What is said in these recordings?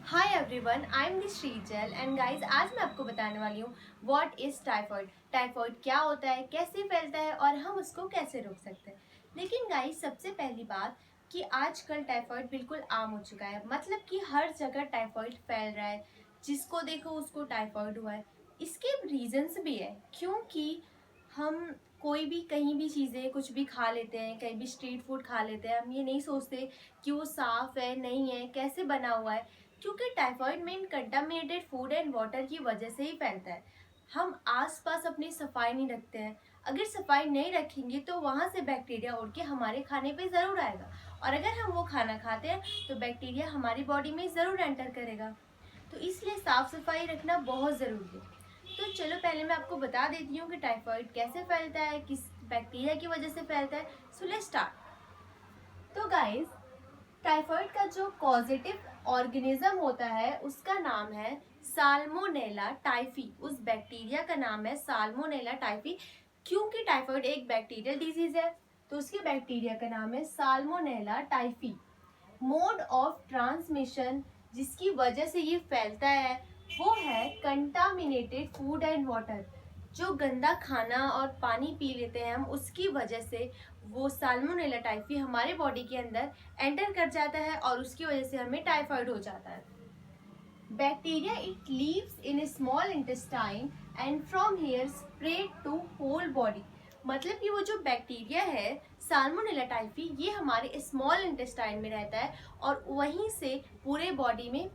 Hi everyone, I am the Shrijal and guys, आज मैं आपको बताने वाली हूँ व्हाट इज टाइफॉइड। टाइफॉइड क्या होता है, कैसे फैलता है और हम उसको कैसे रोक सकते हैं। लेकिन गाइस, सबसे पहली बात कि आजकल टाइफॉइड बिल्कुल आम हो चुका है। मतलब कि हर जगह टाइफॉइड फैल रहा है, जिसको देखो उसको टाइफॉइड हुआ है। इसके रीजंस भी है, क्योंकि हम कोई भी कहीं भी चीज़ें कुछ भी खा लेते हैं, कहीं भी स्ट्रीट फूड खा लेते हैं। हम ये नहीं सोचते कि वो साफ़ है नहीं है, कैसे बना हुआ है। क्योंकि typhoid main contaminated food and water की वजह से ही फैलता है। हम आसपास अपनी सफाई नहीं रखते हैं। अगर सफाई नहीं रखेंगे तो वहाँ से बैक्टीरिया उड़ के हमारे खाने पे ज़रूर आएगा, और अगर हम वो खाना खाते हैं तो बैक्टीरिया हमारी बॉडी में ज़रूर एंटर करेगा। तो इसलिए साफ सफाई रखना बहुत ज़रूरी है। तो चलो, पहले मैं आपको बता देती हूँ कि टाइफॉइड कैसे फैलता है, किस बैक्टीरिया की वजह से फैलता है। So let's start. तो गाइस, टाइफॉइड का जो पॉजिटिव ऑर्गेनिज्म होता है उसका नाम है साल्मोनेला टाइफी। उस बैक्टीरिया का नाम है साल्मोनेला टाइफी। क्योंकि टाइफॉइड एक बैक्टीरियल डिजीज है, तो उसके बैक्टीरिया का नाम है salmonella typhi. Mode of transmission जिसकी वजह से ये फैलता है वो है कंटामिनेटेड फूड एंड वाटर। जो गंदा खाना और पानी पी लेते हैं हम, उसकी वजह से वो साल्मोनेला टाइफी हमारे बॉडी के अंदर एंटर कर जाता है और उसकी वजह से हमें टाइफाइड हो जाता है। Bacteria it lives in small intestine and from here spread to whole body. मतलब कि वो जो बैक्टीरिया है साल्मोनेला टाइफी, ये हमारे स्मॉल इंटेस्टाइन में रहता है और वहीं से पूरे बॉडी में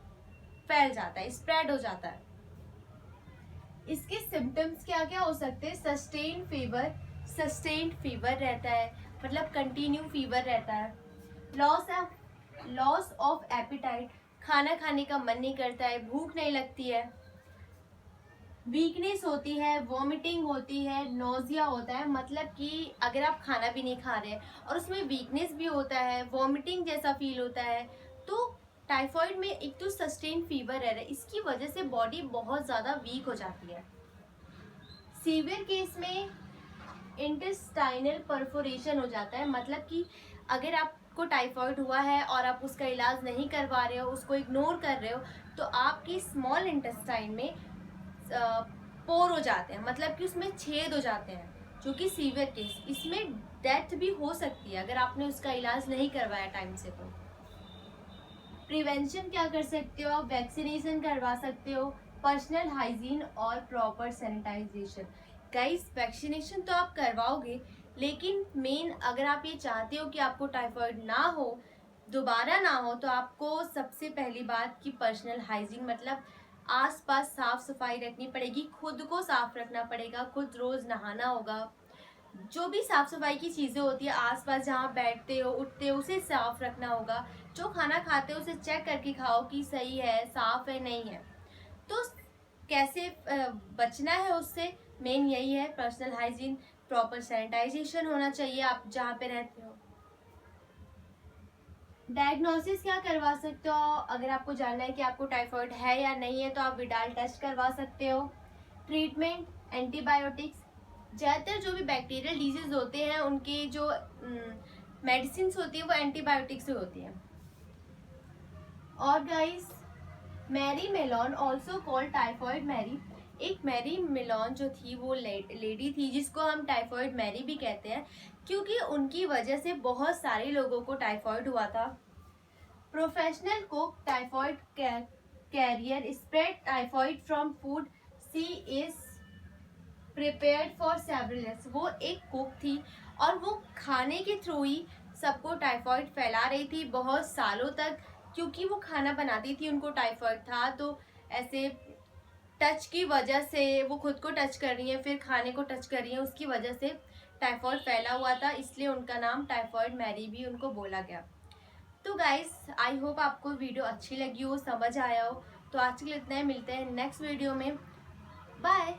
फैल जाता है, स्प्रेड हो जाता है। इसके सिम्टम्स क्या क्या हो सकते हैं? सस्टेन्ड फीवर रहता है, मतलब कंटिन्यू फीवर रहता है। लॉस ऑफ एपिटाइट, खाना खाने का मन नहीं करता है, भूख नहीं लगती है। वीकनेस होती है, वॉमिटिंग होती है, नोजिया होता है। मतलब कि अगर आप खाना भी नहीं खा रहे हैं और उसमें वीकनेस भी होता है, वॉमिटिंग जैसा फील होता है, तो टाइफॉइड में एक तो सस्टेन फीवर रह रहा है, इसकी वजह से बॉडी बहुत ज़्यादा वीक हो जाती है। सीवियर केस में इंटेस्टाइनल परफोरेशन हो जाता है। मतलब कि अगर आपको टाइफॉइड हुआ है और आप उसका इलाज नहीं करवा रहे हो, उसको इग्नोर कर रहे हो, तो आपकी स्मॉल इंटेस्टाइन में पोर हो जाते हैं, मतलब कि उसमें छेद हो जाते हैं, जो कि सीवियर केस। इसमें डेथ भी हो सकती है अगर आपने उसका इलाज नहीं करवाया टाइम से। तो प्रिवेंशन क्या कर सकते हो आप? वैक्सीनेशन करवा सकते हो, पर्सनल हाइजीन और प्रॉपर सैनिटाइजेशन। गाइस, वैक्सीनेशन तो आप करवाओगे, लेकिन मेन अगर आप ये चाहते हो कि आपको टाइफॉइड ना हो, दोबारा ना हो, तो आपको सबसे पहली बात कि पर्सनल हाइजीन, मतलब आसपास साफ सफाई रखनी पड़ेगी, खुद को साफ रखना पड़ेगा, खुद रोज नहाना होगा। जो भी साफ सफाई की चीज़ें होती है, आसपास जहाँ बैठते हो उठते हो उसे साफ रखना होगा। जो खाना खाते हो उसे चेक करके खाओ कि सही है, साफ है, नहीं है। तो कैसे बचना है उससे? मेन यही है, पर्सनल हाइजीन, प्रॉपर सैनिटाइजेशन होना चाहिए आप जहाँ पे रहते हो। डायग्नोसिस क्या करवा सकते हो? अगर आपको जानना है कि आपको टाइफॉइड है या नहीं है, तो आप विडाल टेस्ट करवा सकते हो। Treatment, antibiotics. ज़्यादातर जो भी बैक्टीरियल डिजीज होते हैं उनकी जो मेडिसिन होती है वो एंटीबायोटिक्स से होती है। और guys, Mary Mallon also called typhoid Mary. एक मैरी मेलोन जो थी वो लेडी थी, जिसको हम टाइफॉइड मैरी भी कहते हैं, क्योंकि उनकी वजह से बहुत सारे लोगों को टाइफॉइड हुआ था। Professional cook typhoid carrier spread typhoid from food she is prepared for several years. वो एक कुक थी और वो खाने के थ्रू ही सबको टाइफॉइड फैला रही थी बहुत सालों तक। क्योंकि वो खाना बनाती थी, उनको टाइफॉइड था, तो ऐसे टच की वजह से वो खुद को टच कर रही है, फिर खाने को टच कर रही है, उसकी वजह से टाइफॉइड फैला हुआ था, इसलिए उनका नाम टाइफॉइड मैरी भी उनको बोला गया। तो गाइस, आई होप आपको वीडियो अच्छी लगी हो, समझ आया हो। तो आज के लिए इतना ही, मिलते हैं नेक्स्ट वीडियो में। बाय।